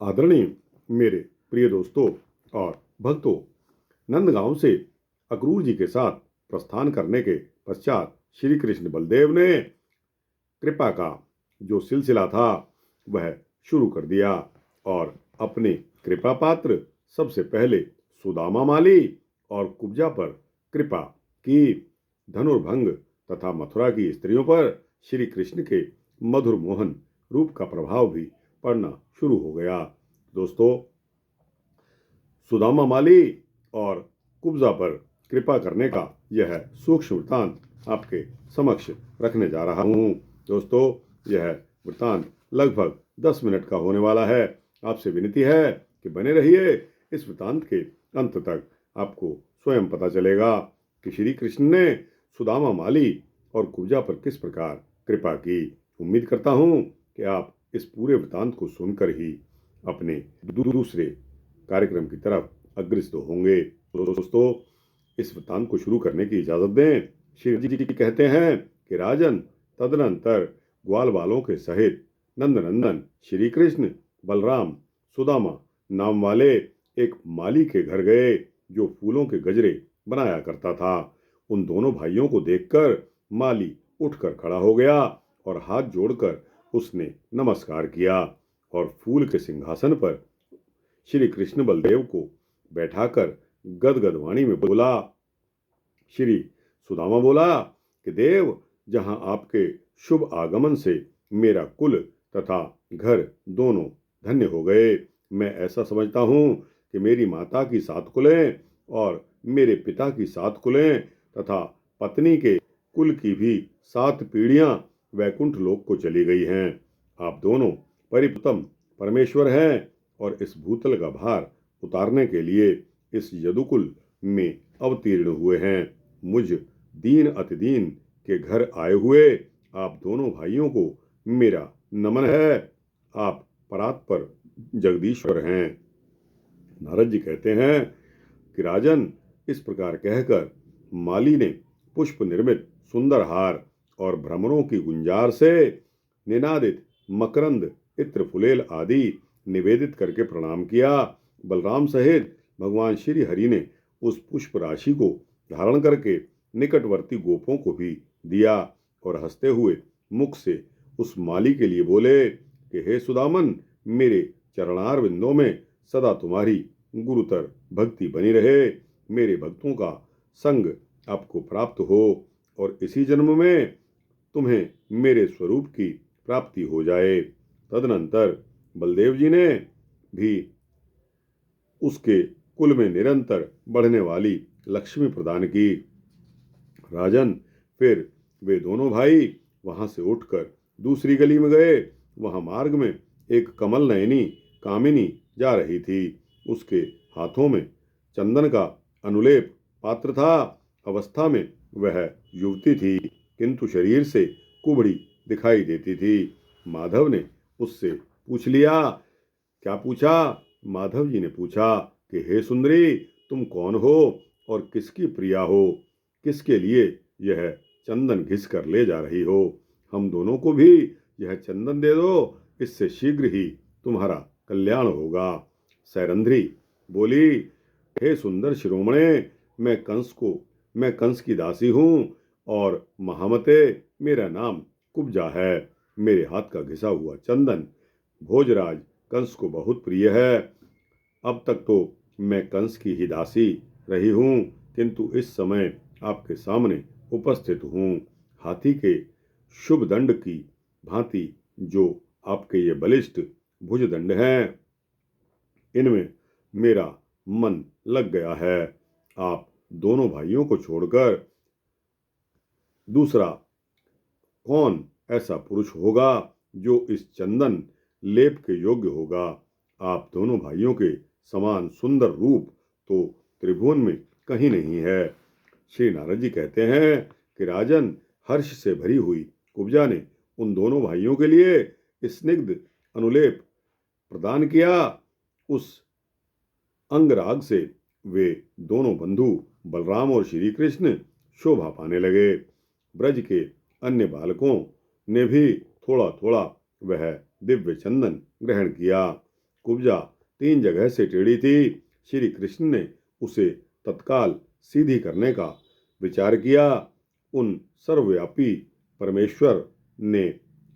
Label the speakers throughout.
Speaker 1: आदरणीय मेरे प्रिय दोस्तों और भक्तों, नंदगांव से अक्रूर जी के साथ प्रस्थान करने के पश्चात श्री कृष्ण बलदेव ने कृपा का जो सिलसिला था वह शुरू कर दिया और अपने कृपा पात्र सबसे पहले सुदामा माली और कुब्जा पर कृपा की। धनुर्भंग तथा मथुरा की स्त्रियों पर श्री कृष्ण के मधुर मोहन रूप का प्रभाव भी पड़ना शुरू हो गया। दोस्तों, सुदामा माली और कुब्जा पर कृपा करने का यह सूक्ष्म वृत्तांत आपके समक्ष रखने जा रहा हूँ। दोस्तों, यह वृत्तांत लगभग 10 मिनट का होने वाला है। आपसे विनती है कि बने रहिए। इस वृत्तांत के अंत तक आपको स्वयं पता चलेगा कि श्री कृष्ण ने सुदामा माली और कुब्जा पर किस प्रकार कृपा की। उम्मीद करता हूँ कि आप इस पूरे वृत्तांत को सुनकर ही अपने दूसरे कार्यक्रम की तरफ अग्रसर होंगे। दोस्तों, इस वृत्तांत को शुरू करने की इजाजत दें। श्री जी कहते हैं कि राजन, तदनंतर ग्वाल बालों के सहित नंदनंदन श्री कृष्ण बलराम सुदामा नाम वाले एक माली के घर गए जो फूलों के गजरे बनाया करता था। उन दोनों भाइयों को देखकर माली उठकर खड़ा हो गया और हाथ जोड़कर उसने नमस्कार किया और फूल के सिंहासन पर श्री कृष्ण बलदेव को बैठाकर गदगद वाणी में बोला। श्री सुदामा बोला कि देव, जहां आपके शुभ आगमन से मेरा कुल तथा घर दोनों धन्य हो गए, मैं ऐसा समझता हूँ कि मेरी माता की 7 कुलें और मेरे पिता की 7 कुलें तथा पत्नी के कुल की भी 7 पीढ़ियां वैकुंठ लोक को चली गई हैं। आप दोनों परिपूतम परमेश्वर हैं और इस भूतल का भार उतारने के लिए इस यदुकुल में अवतीर्ण हुए हैं। मुझ दीन अतिदीन के घर आए हुए आप दोनों भाइयों को मेरा नमन है। आप परात्पर जगदीश्वर हैं। नारद जी कहते हैं कि राजन, इस प्रकार कहकर माली ने पुष्प निर्मित सुंदर हार और भ्रमरों की गुंजार से निनादित मकरंद इत्र फुलेल आदि निवेदित करके प्रणाम किया। बलराम सहित भगवान श्री हरि ने उस पुष्प राशि को धारण करके निकटवर्ती गोपों को भी दिया और हंसते हुए मुख से उस माली के लिए बोले कि हे सुदामन, मेरे चरणार बिंदों में सदा तुम्हारी गुरुतर भक्ति बनी रहे। मेरे भक्तों का संग आपको प्राप्त हो और इसी जन्म में तुम्हें मेरे स्वरूप की प्राप्ति हो जाए। तदनंतर बलदेव जी ने भी उसके कुल में निरंतर बढ़ने वाली लक्ष्मी प्रदान की। राजन, फिर वे दोनों भाई वहां से उठकर दूसरी गली में गए। वहां मार्ग में एक कमल नयनी कामिनी जा रही थी। उसके हाथों में चंदन का अनुलेप पात्र था। अवस्था में वह युवती थी, किंतु शरीर से कुबड़ी दिखाई देती थी। माधव ने उससे पूछ लिया। क्या पूछा? माधव जी ने पूछा कि हे सुंदरी, तुम कौन हो और किसकी प्रिया हो? किसके लिए यह चंदन घिस कर ले जा रही हो? हम दोनों को भी यह चंदन दे दो, इससे शीघ्र ही तुम्हारा कल्याण होगा। सैरंध्री बोली, हे सुंदर शिरोमणे, मैं कंस की दासी हूँ और महामते मेरा नाम कुब्जा है। मेरे हाथ का घिसा हुआ चंदन भोजराज कंस को बहुत प्रिय है। अब तक तो मैं कंस की ही दासी रही हूँ, किंतु इस समय आपके सामने उपस्थित हूँ। हाथी के शुभ दंड की भांति जो आपके ये बलिष्ठ भुजदंड हैं, इनमें मेरा मन लग गया है। आप दोनों भाइयों को छोड़कर दूसरा कौन ऐसा पुरुष होगा जो इस चंदन लेप के योग्य होगा? आप दोनों भाइयों के समान सुंदर रूप तो त्रिभुवन में कहीं नहीं है। श्री नारद जी कहते हैं कि राजन, हर्ष से भरी हुई कुब्जा ने उन दोनों भाइयों के लिए स्निग्ध अनुलेप प्रदान किया। उस अंगराग से वे दोनों बंधु बलराम और श्री कृष्ण शोभा पाने लगे। ब्रज के अन्य बालकों ने भी थोड़ा थोड़ा वह दिव्य चंदन ग्रहण किया। कुब्जा 3 जगह से टेढ़ी थी। श्री कृष्ण ने उसे तत्काल सीधी करने का विचार किया। उन सर्वव्यापी परमेश्वर ने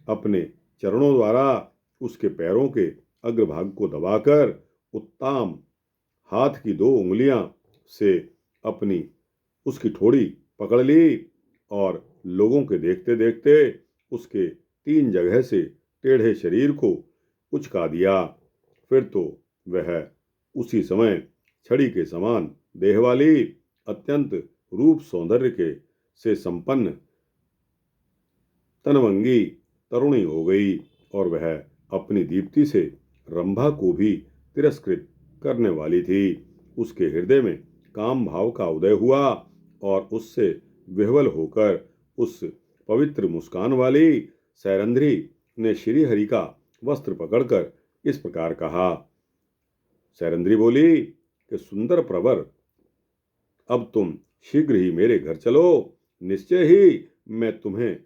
Speaker 1: अपने चरणों द्वारा उसके पैरों के अग्रभाग को दबाकर उत्तम हाथ की 2 उंगलियां से अपनी उसकी ठोड़ी पकड़ ली और लोगों के देखते देखते उसके 3 जगह से टेढ़े शरीर को उचका दिया। फिर तो वह उसी समय छड़ी के समान देह वाली अत्यंत रूप सौंदर्य के से संपन्न तनवंगी तरुणी हो गई और वह अपनी दीप्ति से रंभा को भी तिरस्कृत करने वाली थी। उसके हृदय में काम भाव का उदय हुआ और उससे विह्वल होकर उस पवित्र मुस्कान वाली सैरंध्री ने श्री हरि का वस्त्र पकड़कर इस प्रकार कहा। सैरंध्री बोली कि सुंदर प्रवर, अब तुम शीघ्र ही मेरे घर चलो, निश्चय ही मैं तुम्हें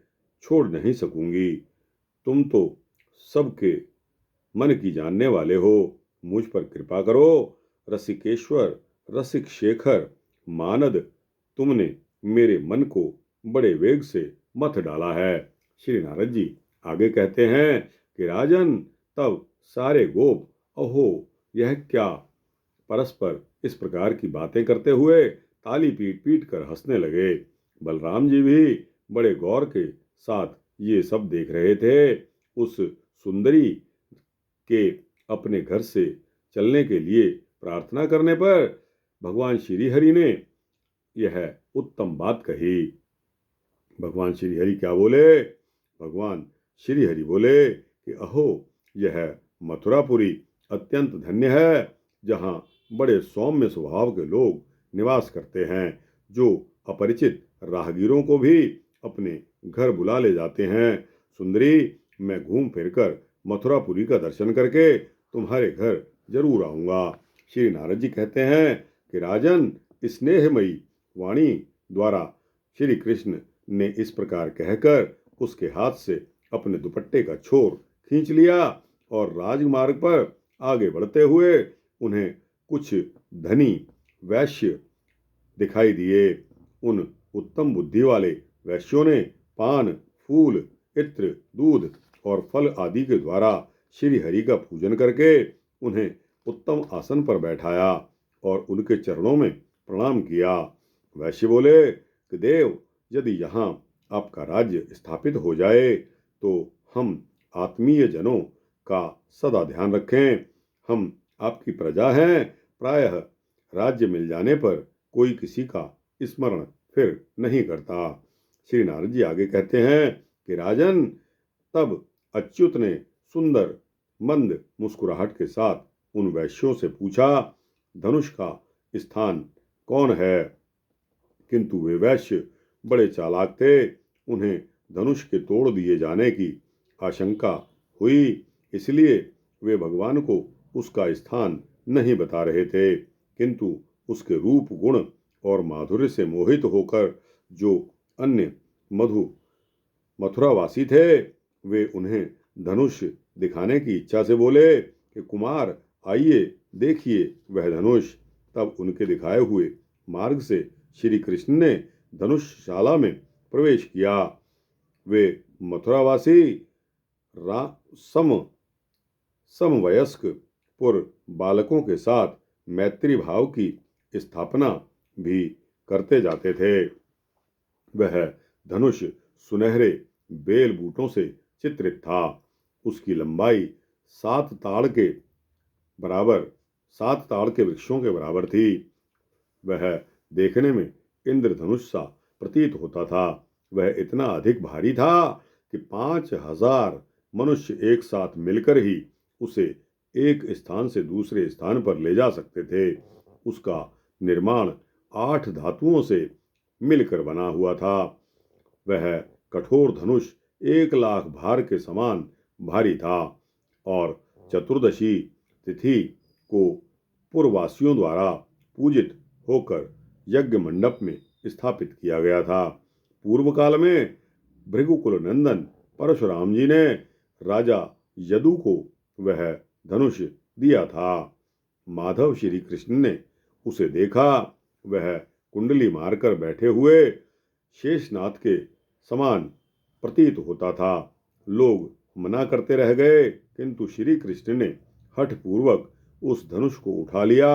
Speaker 1: छोड़ नहीं सकूंगी। तुम तो सबके मन की जानने वाले हो, मुझ पर कृपा करो। रसिकेश्वर, रसिक शेखर, मानद, तुमने मेरे मन को बड़े वेग से मथ डाला है। श्री नारद जी आगे कहते हैं कि राजन, तब सारे गोप अहो यह क्या परस्पर इस प्रकार की बातें करते हुए ताली पीट पीट कर हंसने लगे। बलराम जी भी बड़े गौर के साथ ये सब देख रहे थे। उस सुंदरी के अपने घर से चलने के लिए प्रार्थना करने पर भगवान श्री हरि ने यह उत्तम बात कही। भगवान श्री हरि क्या बोले? भगवान श्री हरि बोले कि अहो यह मथुरापुरी अत्यंत धन्य है, जहाँ बड़े सौम्य स्वभाव के लोग निवास करते हैं, जो अपरिचित राहगीरों को भी अपने घर बुला ले जाते हैं। सुंदरी, मैं घूम फिरकर मथुरापुरी का दर्शन करके तुम्हारे घर जरूर आऊंगा। श्री नारद जी कहते हैं कि राजन, स्नेहमयी वाणी द्वारा श्री कृष्ण ने इस प्रकार कहकर उसके हाथ से अपने दुपट्टे का छोर खींच लिया और राजमार्ग पर आगे बढ़ते हुए उन्हें कुछ धनी वैश्य दिखाई दिए। उन उत्तम बुद्धि वाले वैश्यों ने पान, फूल, इत्र, दूध और फल आदि के द्वारा श्री हरि का पूजन करके उन्हें उत्तम आसन पर बैठाया और उनके चरणों में प्रणाम किया। वैश्य बोले कि देव, यदि यहाँ आपका राज्य स्थापित हो जाए तो हम आत्मीय जनों का सदा ध्यान रखें। हम आपकी प्रजा हैं। प्रायः राज्य मिल जाने पर कोई किसी का स्मरण फिर नहीं करता। श्री नारद जी आगे कहते हैं कि राजन, तब अच्युत ने सुंदर मंद मुस्कुराहट के साथ उन वैश्यों से पूछा, धनुष का स्थान कौन है? किंतु वे वैश्य बड़े चालाक थे। उन्हें धनुष के तोड़ दिए जाने की आशंका हुई, इसलिए वे भगवान को उसका स्थान नहीं बता रहे थे। किंतु उसके रूप, गुण और माधुर्य से मोहित होकर जो अन्य मथुरावासी थे, वे उन्हें धनुष दिखाने की इच्छा से बोले कि कुमार, आइए देखिए वह धनुष। तब उनके दिखाए हुए मार्ग से श्री कृष्ण ने धनुषशाला में प्रवेश किया। वे मथुरावासी समवयस्क पुर बालकों के साथ मैत्री भाव की स्थापना भी करते जाते थे। वह धनुष सुनहरे बेल बूटों से चित्रित था। उसकी लंबाई 7 ताड़ के वृक्षों के बराबर थी। वह देखने में इंद्रधनुष सा प्रतीत होता था। वह इतना अधिक भारी था कि 5000 मनुष्य एक साथ मिलकर ही उसे एक स्थान से दूसरे स्थान पर ले जा सकते थे। उसका निर्माण 8 धातुओं से मिलकर बना हुआ था। वह कठोर धनुष 1,00,000 भार के समान भारी था और चतुर्दशी तिथि को पूर्ववासियों द्वारा पूजित होकर यज्ञ मंडप में स्थापित किया गया था। पूर्व काल में भृगुकुल नंदन परशुराम जी ने राजा यदु को वह धनुष दिया था। माधव श्री कृष्ण ने उसे देखा। वह कुंडली मारकर बैठे हुए शेषनाथ के समान प्रतीत होता था। लोग मना करते रह गए, किंतु श्री कृष्ण ने हठपूर्वक उस धनुष को उठा लिया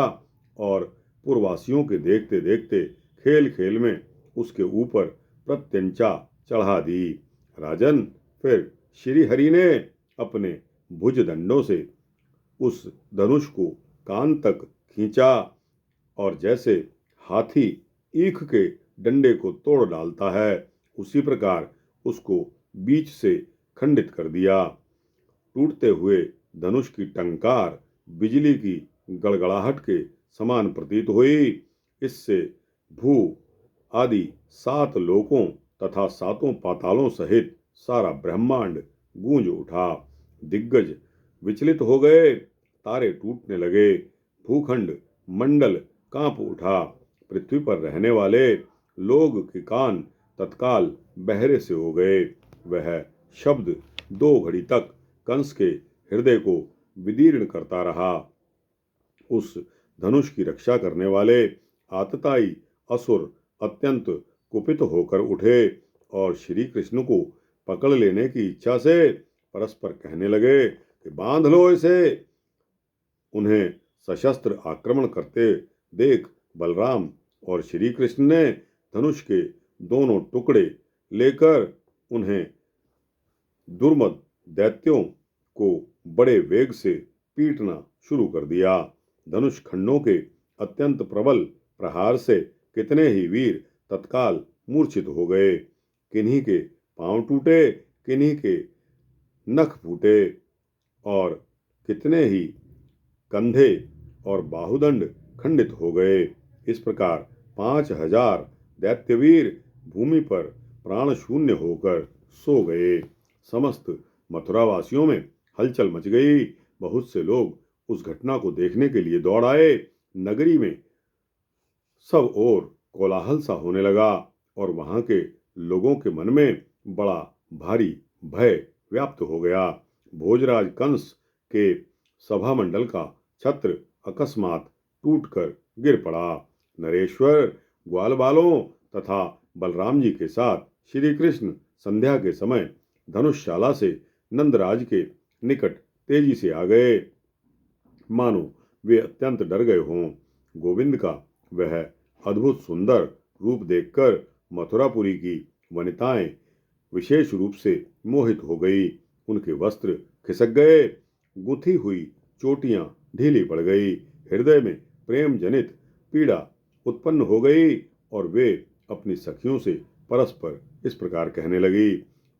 Speaker 1: और पूर्ववासियों के देखते देखते खेल खेल में उसके ऊपर प्रत्यंचा चढ़ा दी। राजन, फिर श्री हरि ने अपने भुजदंडों से उस धनुष को कान तक खींचा और जैसे हाथी ईख के डंडे को तोड़ डालता है, उसी प्रकार उसको बीच से खंडित कर दिया। टूटते हुए धनुष की टंकार बिजली की गड़गड़ाहट के समान प्रतीत हुई। इससे भू आदि 7 लोकों तथा 7 पातालों सहित सारा ब्रह्मांड गूंज उठा। दिग्गज विचलित हो गए, तारे टूटने लगे, भूखंड मंडल कांप उठा। पृथ्वी पर रहने वाले लोग के कान तत्काल बहरे से हो गए। वह शब्द 2 घड़ी तक कंस के हृदय को विदीर्ण करता रहा। उस धनुष की रक्षा करने वाले आतताई असुर अत्यंत कुपित होकर उठे और श्री कृष्ण को पकड़ लेने की इच्छा से परस्पर कहने लगे कि बांध लो इसे। उन्हें सशस्त्र आक्रमण करते देख बलराम और श्री कृष्ण ने धनुष के दोनों टुकड़े लेकर उन्हें दुर्मद दैत्यों को बड़े वेग से पीटना शुरू कर दिया। धनुष खंडों के अत्यंत प्रबल प्रहार से कितने ही वीर तत्काल मूर्छित हो गए। किन्हीं के पांव टूटे, किन्हीं के नख फूटे और कितने ही कंधे और बाहुदंड खंडित हो गए। इस प्रकार 5000 दैत्यवीर भूमि पर प्राण शून्य होकर सो गए। समस्त मथुरावासियों में हलचल मच गई। बहुत से लोग उस घटना को देखने के लिए दौड़ आए। नगरी में सब ओर कोलाहल सा होने लगा और वहां के लोगों के मन में बड़ा भारी भय व्याप्त हो गया। भोजराज कंस के सभा मंडल का छत्र अकस्मात टूटकर गिर पड़ा। नरेश्वर, ग्वाल बालों तथा बलराम जी के साथ श्री कृष्ण संध्या के समय धनुषशाला से नंदराज के निकट तेजी से आ गए, मानो वे अत्यंत डर गए हों। गोविंद का वह अद्भुत सुंदर रूप देखकर मथुरापुरी की वनिताएं विशेष रूप से मोहित हो गई। उनके वस्त्र खिसक गए, गुथी हुई चोटियां ढीली पड़ गई, हृदय में प्रेम जनित पीड़ा उत्पन्न हो गई और वे अपनी सखियों से परस्पर इस प्रकार कहने लगी।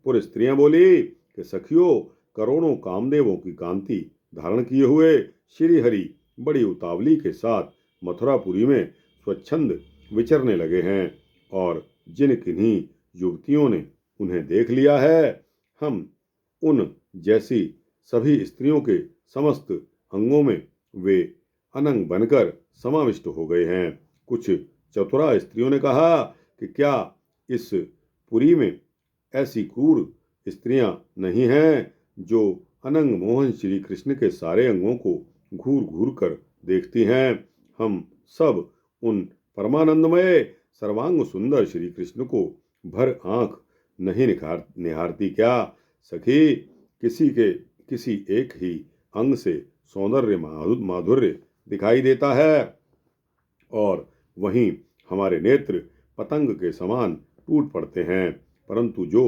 Speaker 1: पुर स्त्रियां बोली कि सखियों, करोड़ों कामदेवों की कांति धारण किए हुए श्री हरि बड़ी उतावली के साथ मथुरापुरी में स्वच्छंद विचरने लगे हैं और जिन किन्हीं युवतियों ने उन्हें देख लिया है, हम उन जैसी सभी स्त्रियों के समस्त अंगों में वे अनंग बनकर समाविष्ट हो गए हैं। कुछ चतुरा स्त्रियों ने कहा कि क्या इस पुरी में ऐसी क्रूर स्त्रियां नहीं हैं जो अनंग मोहन श्री कृष्ण के सारे अंगों को घूर घूर कर देखती हैं। हम सब उन परमानंदमय सर्वांग सुंदर श्री कृष्ण को भर आंख नहीं निहारती क्या? सखी, किसी एक ही अंग से सौंदर्य माधुर्य दिखाई देता है और वहीं हमारे नेत्र पतंग के समान टूट पड़ते हैं, परंतु जो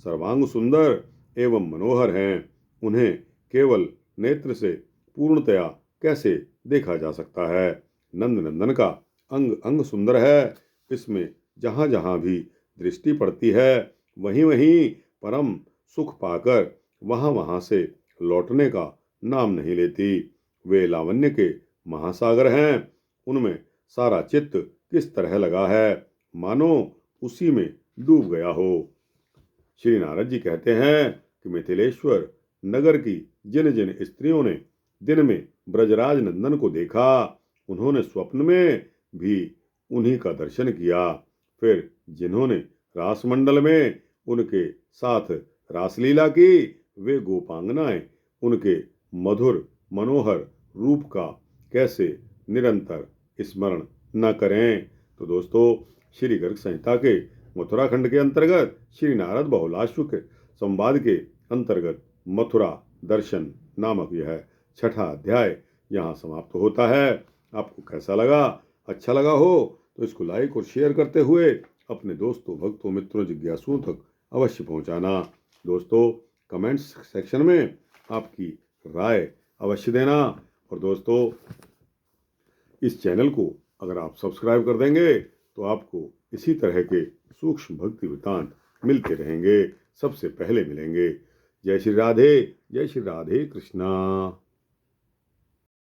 Speaker 1: सर्वांग सुंदर एवं मनोहर हैं, उन्हें केवल नेत्र से पूर्णतया कैसे देखा जा सकता है? नंद नंदन का अंग अंग सुंदर है, इसमें जहाँ जहाँ भी दृष्टि पड़ती है, वहीं वहीं परम सुख पाकर वहाँ वहाँ से लौटने का नाम नहीं लेती। वे लावण्य के महासागर हैं, उनमें सारा चित्त किस तरह लगा है, मानो उसी में डूब गया हो। श्री नारद जी कहते हैं कि मिथिलेश्वर नगर की जिन जिन स्त्रियों ने दिन में ब्रजराज नंदन को देखा, उन्होंने स्वप्न में भी उन्हीं का दर्शन किया। फिर जिन्होंने रासमंडल में उनके साथ रासलीला की, वे गोपांगनाएं उनके मधुर मनोहर रूप का कैसे निरंतर स्मरण न करें। तो दोस्तों, श्री गर्ग संहिता के मथुराखंड के अंतर्गत श्री नारद बहुलाश्व के संवाद के अंतर्गत मथुरा दर्शन नामक यह 6ठा अध्याय यहाँ समाप्त होता है। आपको कैसा लगा? अच्छा लगा हो तो इसको लाइक और शेयर करते हुए अपने दोस्तों, भक्तों, मित्रों, जिज्ञासुओं तक अवश्य पहुंचाना। दोस्तों, कमेंट्स सेक्शन में आपकी राय अवश्य देना। और दोस्तों, इस चैनल को अगर आप सब्सक्राइब कर देंगे तो आपको इसी तरह के सूक्ष्म भक्ति वृत्तांत मिलते रहेंगे, सबसे पहले मिलेंगे। जय श्री राधे कृष्णा।